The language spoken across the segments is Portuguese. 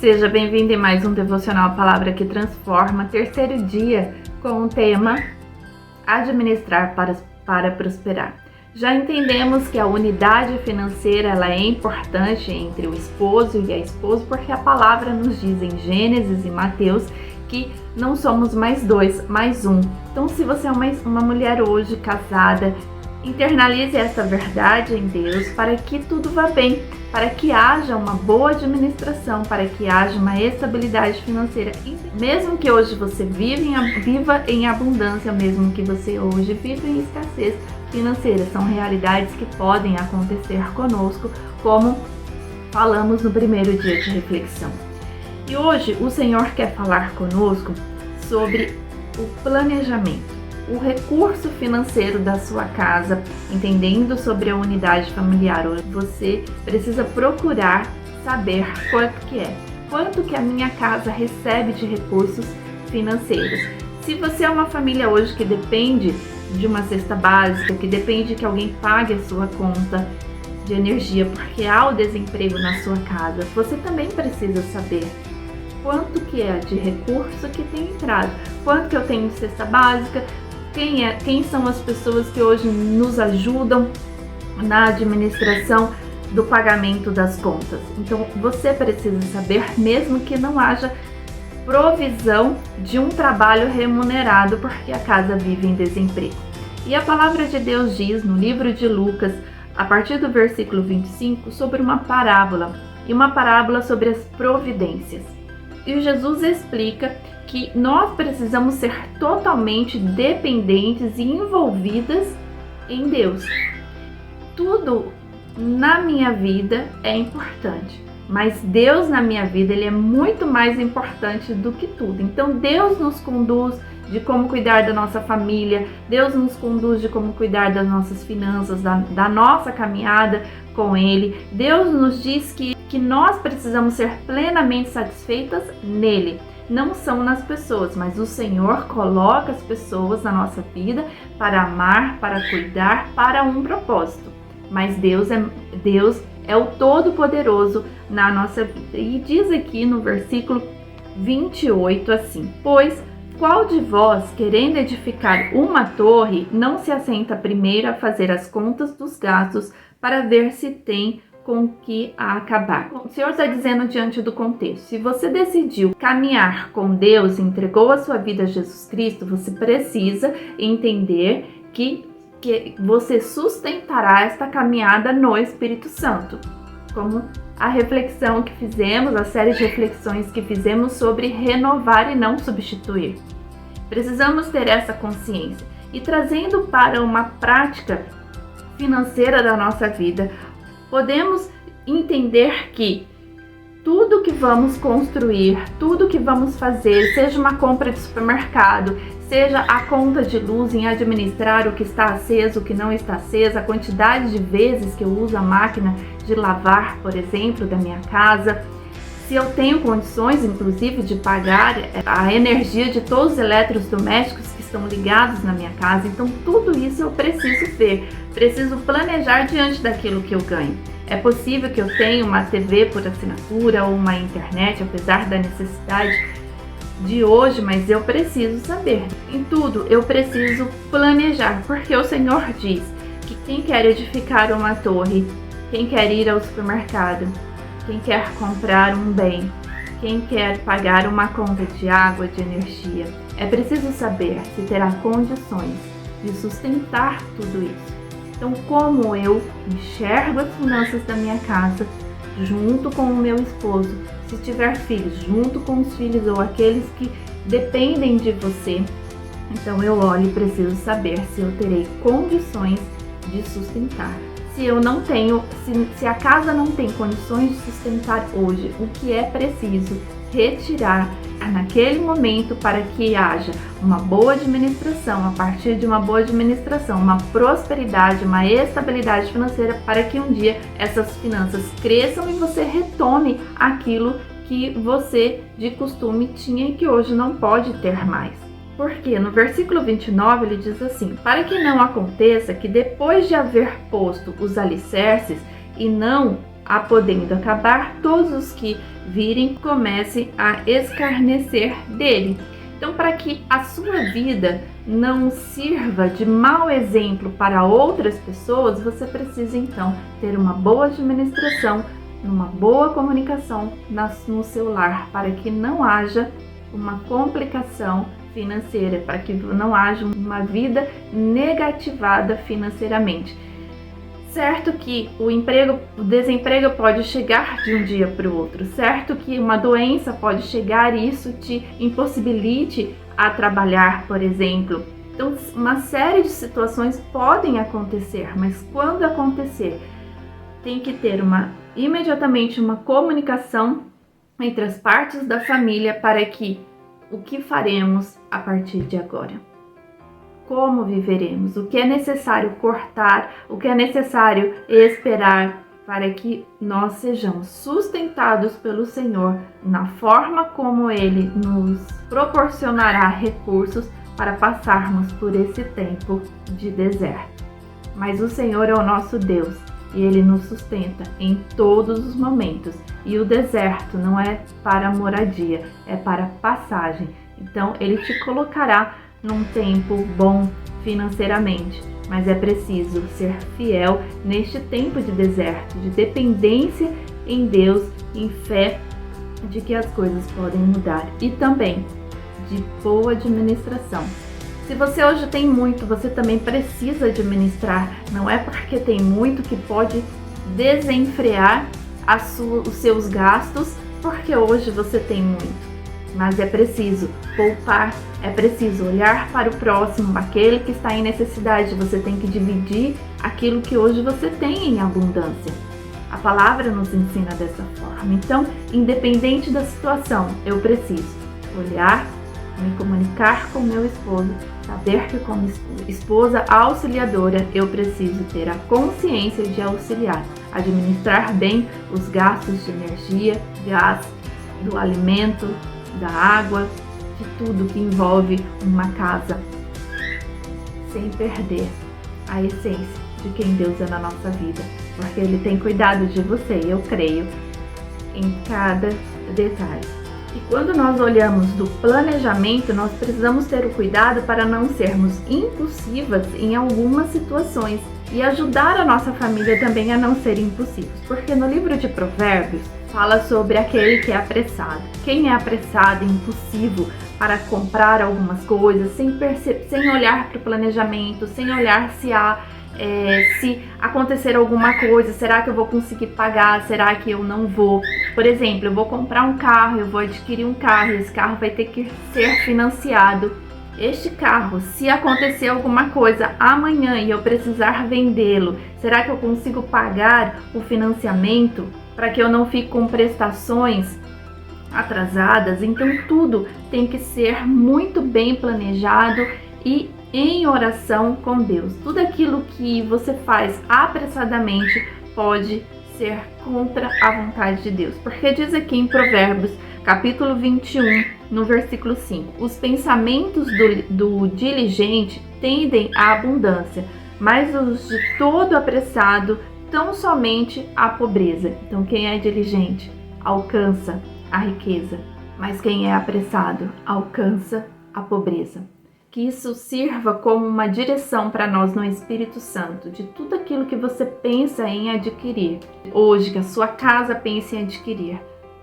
Seja bem-vindo em mais um Devocional Palavra que Transforma, terceiro dia com o tema Administrar para Prosperar. Já entendemos que a unidade financeira ela é importante entre o esposo e a esposa, porque a palavra nos diz em Gênesis e Mateus que não somos mais dois, mais um. Então, se você é uma mulher hoje casada, internalize essa verdade em Deus para que tudo vá bem, para que haja uma boa administração, para que haja uma estabilidade financeira. Mesmo que hoje você viva em abundância, mesmo que você hoje viva em escassez financeira, são realidades que podem acontecer conosco, como falamos no primeiro dia de reflexão. E hoje o Senhor quer falar conosco sobre o planejamento. O recurso financeiro da sua casa, entendendo sobre a unidade familiar, você precisa procurar saber quanto que a minha casa recebe de recursos financeiros. Se você é uma família hoje que depende de uma cesta básica, que depende que alguém pague a sua conta de energia porque há o desemprego na sua casa, você também precisa saber quanto que é de recurso que tem entrado, quanto que eu tenho de cesta básica, quem são as pessoas que hoje nos ajudam na administração do pagamento das contas. Então, você precisa saber, mesmo que não haja provisão de um trabalho remunerado, porque a casa vive em desemprego. E a palavra de Deus diz no livro de Lucas, a partir do versículo 25, sobre uma parábola, e uma parábola sobre as providências. E Jesus explica que nós precisamos ser totalmente dependentes e envolvidas em Deus. Tudo na minha vida é importante, mas Deus na minha vida ele é muito mais importante do que tudo. Então Deus nos conduz de como cuidar da nossa família, Deus nos conduz de como cuidar das nossas finanças, da nossa caminhada com Ele. Deus nos diz que nós precisamos ser plenamente satisfeitas nele. Não são nas pessoas, mas o Senhor coloca as pessoas na nossa vida para amar, para cuidar, para um propósito. Mas Deus é o Todo-Poderoso na nossa vida. E diz aqui no versículo 28 assim: Pois qual de vós, querendo edificar uma torre, não se assenta primeiro a fazer as contas dos gastos para ver se tem com que a acabar? O Senhor está dizendo diante do contexto: se você decidiu caminhar com Deus, entregou a sua vida a Jesus Cristo, você precisa entender que você sustentará esta caminhada no Espírito Santo. Como a reflexão que fizemos, a série de reflexões que fizemos sobre renovar e não substituir. Precisamos ter essa consciência. E trazendo para uma prática financeira da nossa vida, podemos entender que tudo que vamos construir, tudo que vamos fazer, seja uma compra de supermercado, seja a conta de luz em administrar o que está aceso, o que não está aceso, a quantidade de vezes que eu uso a máquina de lavar, por exemplo, da minha casa, se eu tenho condições, inclusive, de pagar a energia de todos os eletrodomésticos que estão ligados na minha casa. Então, tudo isso eu preciso ver, preciso planejar diante daquilo que eu ganho. É possível que eu tenha uma TV por assinatura ou uma internet, apesar da necessidade de hoje, mas eu preciso saber. Em tudo, eu preciso planejar, porque o Senhor diz que quem quer edificar uma torre, quem quer ir ao supermercado, quem quer comprar um bem, quem quer pagar uma conta de água, de energia, é preciso saber se terá condições de sustentar tudo isso. Então, como eu enxergo as finanças da minha casa, junto com o meu esposo, se tiver filhos, junto com os filhos ou aqueles que dependem de você, então eu olho e preciso saber se eu terei condições de sustentar. Se eu não tenho, se a casa não tem condições de sustentar hoje, o que é preciso retirar naquele momento para que haja uma boa administração, a partir de uma boa administração, uma prosperidade, uma estabilidade financeira, para que um dia essas finanças cresçam e você retome aquilo que você de costume tinha e que hoje não pode ter mais. Porque no versículo 29 ele diz assim: para que não aconteça que depois de haver posto os alicerces e não há podendo acabar, todos os que virem comecem a escarnecer dele. Então, para que a sua vida não sirva de mau exemplo para outras pessoas, você precisa então ter uma boa administração, uma boa comunicação no seu lar, para que não haja uma complicação financeira, para que não haja uma vida negativada financeiramente. Certo que o desemprego pode chegar de um dia para o outro, certo que uma doença pode chegar e isso te impossibilite a trabalhar, por exemplo. Então, uma série de situações podem acontecer, mas quando acontecer, tem que ter imediatamente uma comunicação entre as partes da família para que o que faremos a partir de agora? Como viveremos? O que é necessário cortar? O que é necessário esperar para que nós sejamos sustentados pelo Senhor na forma como Ele nos proporcionará recursos para passarmos por esse tempo de deserto. Mas o Senhor é o nosso Deus e Ele nos sustenta em todos os momentos. E o deserto não é para moradia, é para passagem. Então Ele te colocará num tempo bom financeiramente, mas é preciso ser fiel neste tempo de deserto, de dependência em Deus, em fé de que as coisas podem mudar e também de boa administração. Se você hoje tem muito, você também precisa administrar. Não é porque tem muito que pode desenfrear os seus gastos, porque hoje você tem muito. Mas é preciso poupar, é preciso olhar para o próximo, aquele que está em necessidade. Você tem que dividir aquilo que hoje você tem em abundância. A palavra nos ensina dessa forma. Então, independente da situação, eu preciso olhar, me comunicar com meu esposo, saber que como esposa auxiliadora, eu preciso ter a consciência de auxiliar, administrar bem os gastos de energia, gás, do alimento, da água, de tudo que envolve uma casa, sem perder a essência de quem Deus é na nossa vida, porque Ele tem cuidado de você, eu creio, em cada detalhe. E quando nós olhamos do planejamento, nós precisamos ter o cuidado para não sermos impulsivas em algumas situações e ajudar a nossa família também a não ser impulsivos, porque no livro de Provérbios fala sobre aquele que é apressado. Quem é apressado e impulsivo para comprar algumas coisas sem olhar para o planejamento, sem olhar se acontecer alguma coisa, será que eu vou conseguir pagar, será que eu não vou? Por exemplo, eu vou comprar um carro, eu vou adquirir um carro, esse carro vai ter que ser financiado. Este carro, se acontecer alguma coisa amanhã e eu precisar vendê-lo, será que eu consigo pagar o financiamento para que eu não fique com prestações atrasadas? Então tudo tem que ser muito bem planejado e em oração com Deus. Tudo aquilo que você faz apressadamente pode ser contra a vontade de Deus. Porque diz aqui em Provérbios, capítulo 21, no versículo 5, os pensamentos do diligente tendem à abundância, mas os de todo apressado tão somente à pobreza. Então quem é diligente alcança a riqueza, mas quem é apressado alcança a pobreza. Que isso sirva como uma direção para nós no Espírito Santo, de tudo aquilo que você pensa em adquirir. Hoje, que a sua casa pense em adquirir.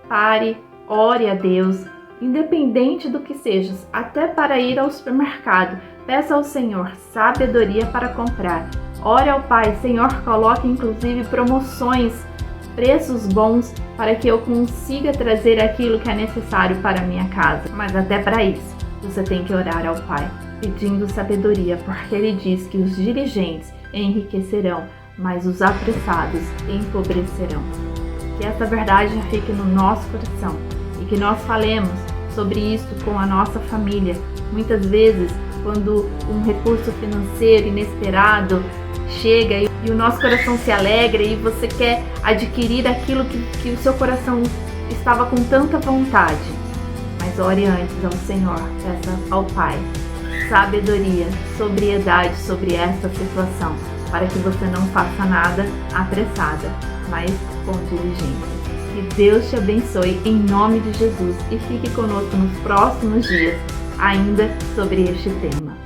Pare, ore a Deus, independente do que seja, até para ir ao supermercado. Peça ao Senhor sabedoria para comprar. Ore ao Pai, Senhor, coloque inclusive promoções, preços bons, para que eu consiga trazer aquilo que é necessário para a minha casa. Mas até para isso, você tem que orar ao Pai, pedindo sabedoria, porque Ele diz que os diligentes enriquecerão, mas os apressados empobrecerão. Que essa verdade fique no nosso coração e que nós falemos sobre isso com a nossa família. Muitas vezes, quando um recurso financeiro inesperado chega e o nosso coração se alegra e você quer adquirir aquilo que o seu coração estava com tanta vontade. Mas ore antes ao Senhor, peça ao Pai sabedoria, sobriedade sobre essa situação, para que você não faça nada apressada. mas com diligência. Que Deus te abençoe em nome de Jesus e fique conosco nos próximos dias, ainda sobre este tema.